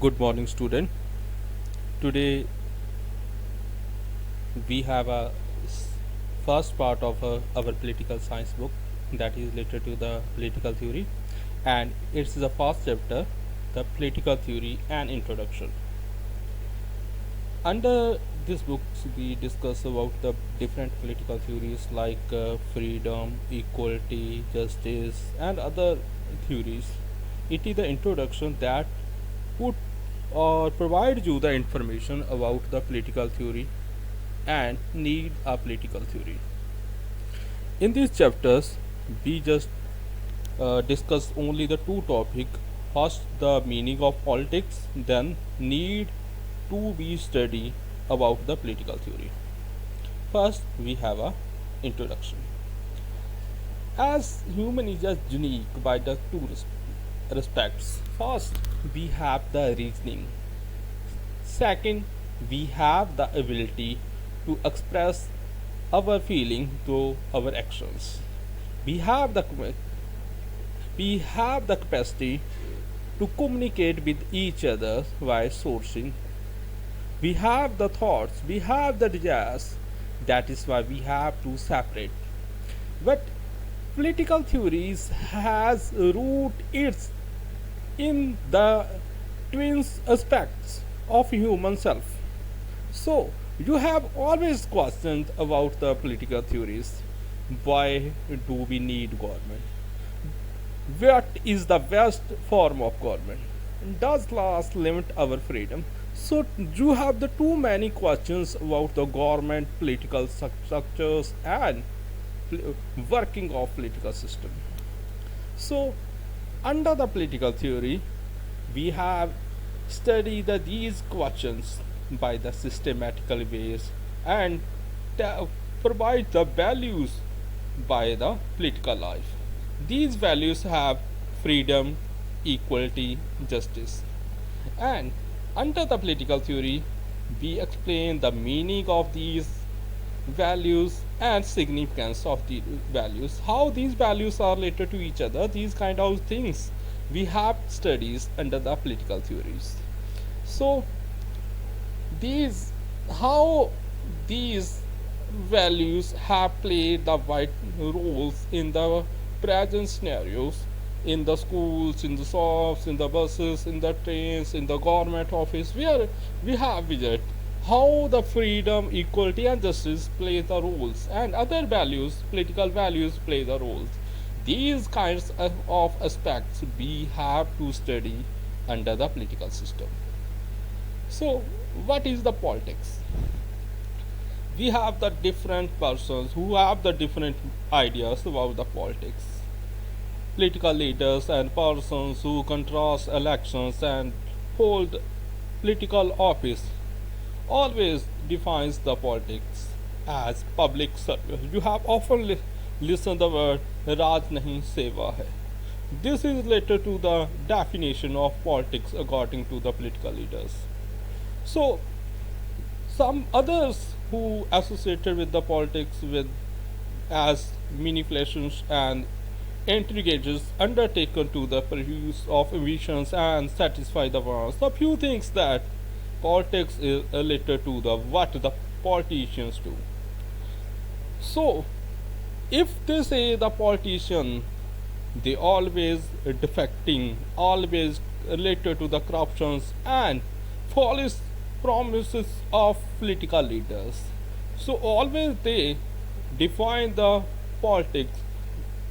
Good morning, student. Today we have a first part of our political science book that is related to the political theory, and it's the first chapter, the political theory and introduction. Under this book, we discuss about the different political theories like freedom, equality, justice, and other theories. It is the introduction that put or provide you the information about the political theory and need a political theory. In these chapters, we just discuss only the two topics. First, the meaning of politics, then need to be study about the political theory. First, we have a introduction. As human is just unique by the two respects. First, we have the reasoning. Second, we have the ability to express our feeling through our actions. We have the capacity to communicate with each other by sourcing. We have the thoughts, we have the desires. That is why we have to separate. But political theories has root its in the twin aspects of human self. So you have always questioned about the political theories. Why do we need government? What is the best form of government? Does laws limit our freedom? So you have the too many questions about the government, political structures, and working of political system. So under the political theory, we have studied these questions by the systematical ways and provide the values by the political life. These values have freedom, equality, justice. And under the political theory, we explain the meaning of these values and significance of the values, how these values are related to each other, these kind of things we have studies under the political theories. So these how these values have played the vital roles in the present scenarios, in the schools, in the shops, in the buses, in the trains, in the government office, where we have visit how the freedom, equality, and justice play the roles, and other values, political values, play the roles. These kinds of aspects we have to study under the political system. So, what is the politics? We have the different persons who have the different ideas about the politics. Political leaders and persons who contrast elections and hold political office always defines the politics as public service. You have often listened the word Raj nahi seva hai. This is related to the definition of politics according to the political leaders. So some others who associated with the politics with as manipulations and intricacies undertaken to the pursuit of ambitions and satisfy the wants. The few things that politics is related to the what the politicians do. So if they say the politician, they always defecting, always related to the corruptions and false promises of political leaders. So always they define the politics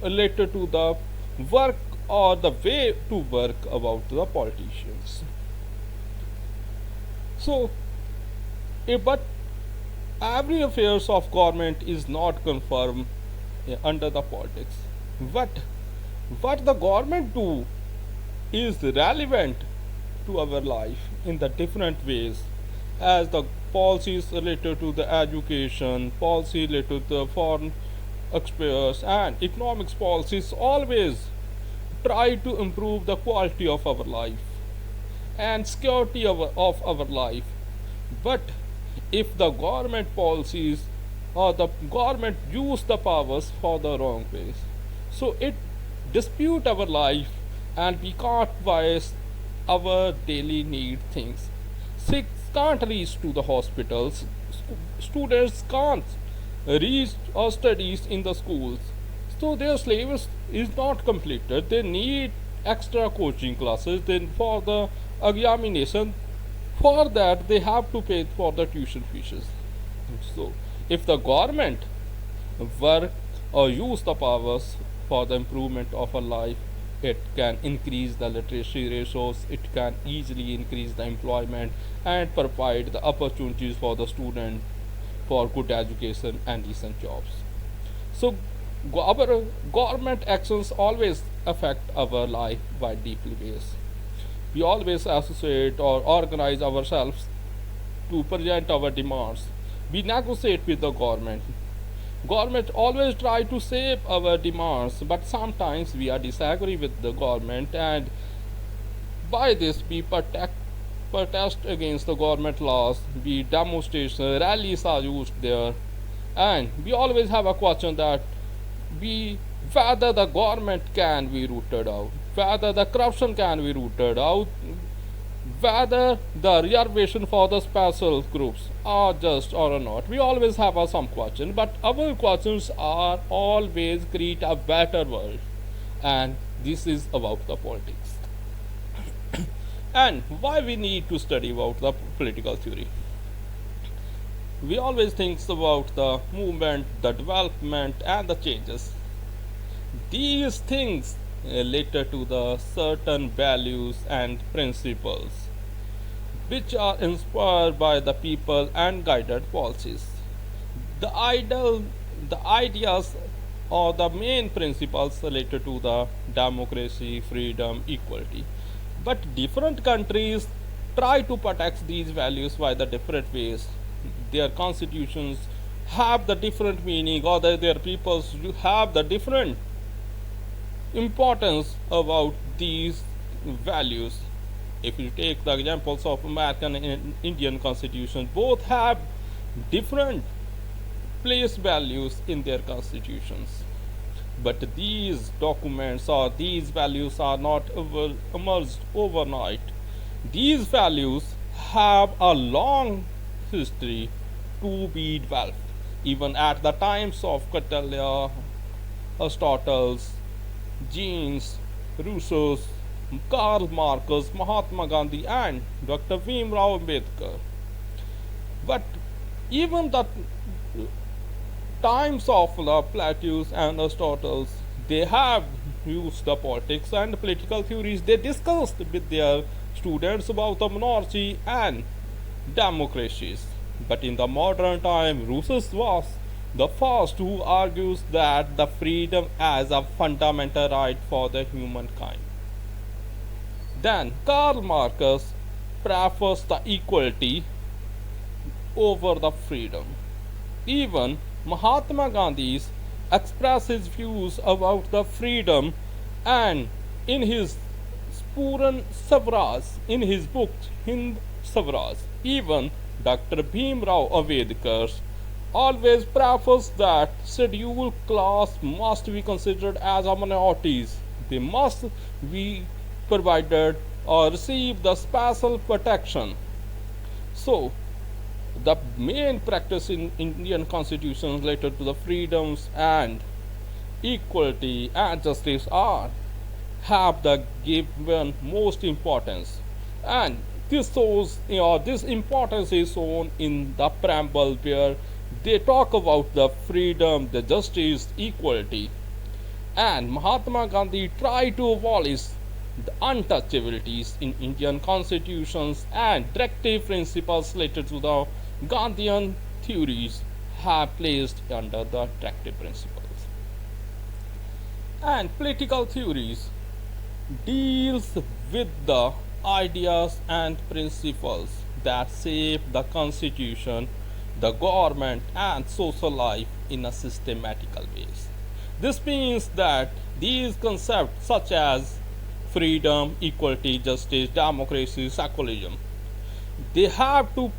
related to the work or the way to work about the politicians. So, but every affairs of government is not confirmed under the politics. What the government do is relevant to our life in the different ways, as the policies related to the education, policy related to the foreign affairs, and economics policies always try to improve the quality of our life and security of our life. But if the government policies or the government use the powers for the wrong ways, so it dispute our life and we can't bias our daily need things. Sick can't reach to the hospitals. Students can't reach or studies in the schools. So their syllabus is not completed. They need extra coaching classes. Then for the examination, for that they have to pay for the tuition fees. So if the government work or use the powers for the improvement of a life, it can increase the literacy ratios, it can easily increase the employment and provide the opportunities for the student for good education and decent jobs. So our government actions always affect our life by deeply ways. We always associate or organize ourselves to present our demands. We negotiate with the government. Government always try to save our demands, but sometimes we are disagree with the government, and by this we protest against the government laws. We demonstrations, rallies are used there, and we always have a question that we whether the government can be rooted out, whether the corruption can be rooted out, whether the reservation for the special groups are just or not. We always have some question, but our questions are always create a better world, and this is about the politics. And why we need to study about the political theory. We always think about the movement, the development, and the changes. These things related to the certain values and principles which are inspired by the people and guided policies. The ideal, the ideas or the main principles related to the democracy, freedom, equality. But different countries try to protect these values by the different ways. Their constitutions have the different meaning, or their peoples have the different importance about these values. If you take the examples of American and Indian constitution, both have different place values in their constitutions. But these documents or these values are not emerged overnight. These values have a long history to be developed. Even at the times of Catalia, Aristotle's, Jeans, Rousseau's, Karl Marx, Mahatma Gandhi, and Dr. Bhimrao Ambedkar. But even the times of the Plato's and Aristotle's, they have used the politics and political theories. They discussed with their students about the monarchy and democracies. But in the modern time, Rousseau was the first who argues that the freedom as a fundamental right for the humankind. Then Karl Marx prefers the equality over the freedom. Even Mahatma Gandhi expressed his views about the freedom, and in his Spuran Swaraj, in his book Hind Swaraj. Even Dr. Bhimrao Ambedkar always prefers that scheduled class must be considered as a minorities. They must be provided or receive the special protection. So the main practice in Indian constitutions related to the freedoms and equality and justice are have the given most importance, and this shows, this importance is shown in the preamble where they talk about the freedom, the justice, equality, and Mahatma Gandhi tried to abolish the untouchabilities in Indian constitutions, and directive principles related to the Gandhian theories have placed under the directive principles. And political theories deals with the ideas and principles that shape the constitution, the government, and social life in a systematical ways. This means that these concepts such as freedom, equality, justice, democracy, secularism, they have to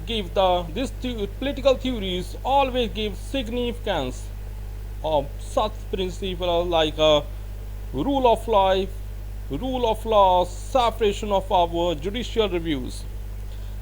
give political theories always give significance of such principles like a rule of life, rule of law, separation of power, judicial reviews.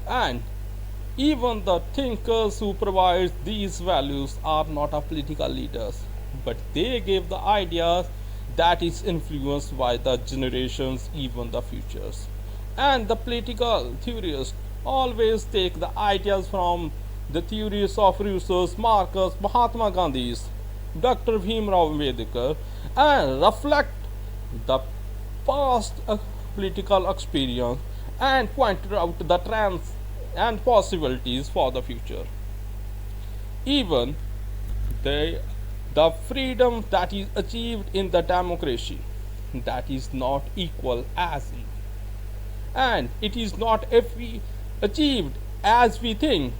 And even the thinkers who provide these values are not our political leaders, but they give the ideas that is influenced by the generations, even the futures. And the political theorists always take the ideas from the theories of Rousseau's, Marcus, Mahatma Gandhi's, Dr. Bhimrao Ambedkar, and reflect the past political experience and pointed out the trends and possibilities for the future. Even the, the freedom that is achieved in the democracy, that is not equal as we, and it is not if we achieved as we think.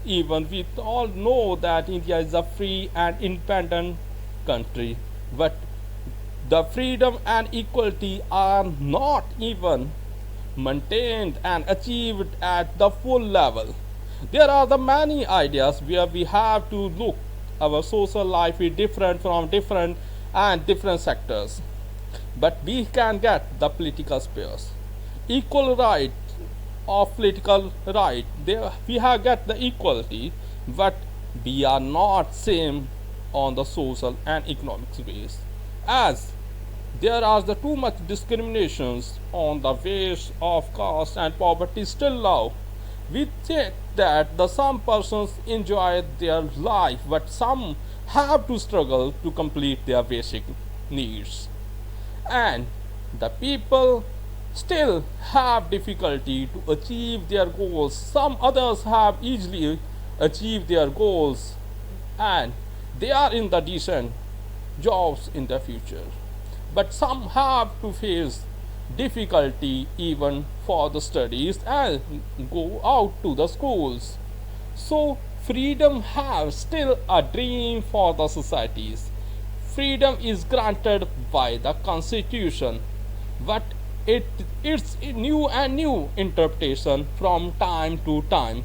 Even we all know that India is a free and independent country, but the freedom and equality are not even maintained and achieved at the full level. There are the many ideas where we have to look our social life is different from different sectors, but we can get the political space, equal right of political right. There we have got the equality, but we are not same on the social and economic ways, as there are the too much discriminations on the base of caste and poverty still now. We think that the some persons enjoy their life, but some have to struggle to complete their basic needs. And the people still have difficulty to achieve their goals. Some others have easily achieved their goals and they are in the decent jobs in the future. But some have to face difficulty even for the studies and go out to the schools. So freedom has still a dream for the societies. Freedom is granted by the constitution, but it's a new and new interpretation from time to time.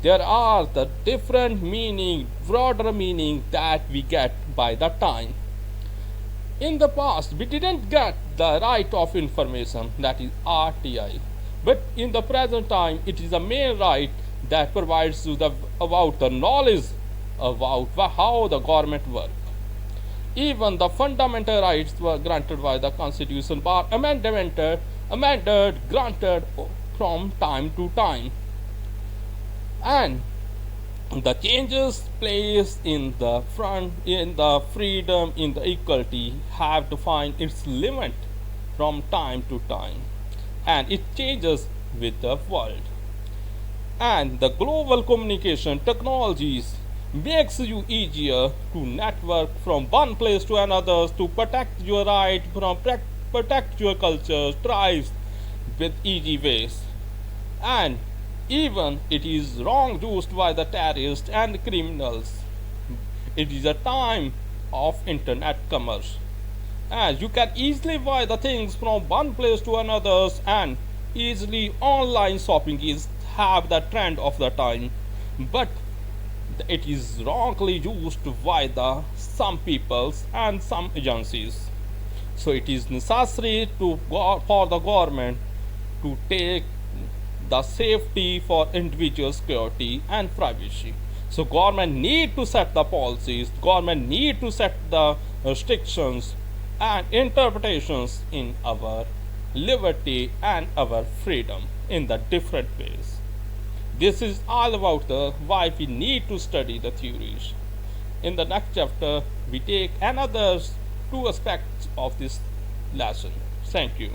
There are the different meaning, broader meaning that we get by the time. In the past, we didn't get the right of information, that is RTI. But in the present time, it is a main right that provides you about the knowledge about how the government works. Even the fundamental rights were granted by the Constitution, but amended, granted from time to time. And the changes placed in the front in the freedom in the equality have to find its limit from time to time, and it changes with the world. And the global communication technologies makes you easier to network from one place to another, to protect your right from protect your culture tribes with easy ways. And even it is wrong used by the terrorists and criminals. It is a time of internet commerce, as you can easily buy the things from one place to another, and easily online shopping is have the trend of the time. But it is wrongly used by the some peoples and some agencies. So it is necessary for the government to take the safety for individual security and privacy. So government need to set the policies, government need to set the restrictions and interpretations in our liberty and our freedom in the different ways. This is all about the why we need to study the theories. In the next chapter, we take another two aspects of this lesson. Thank you.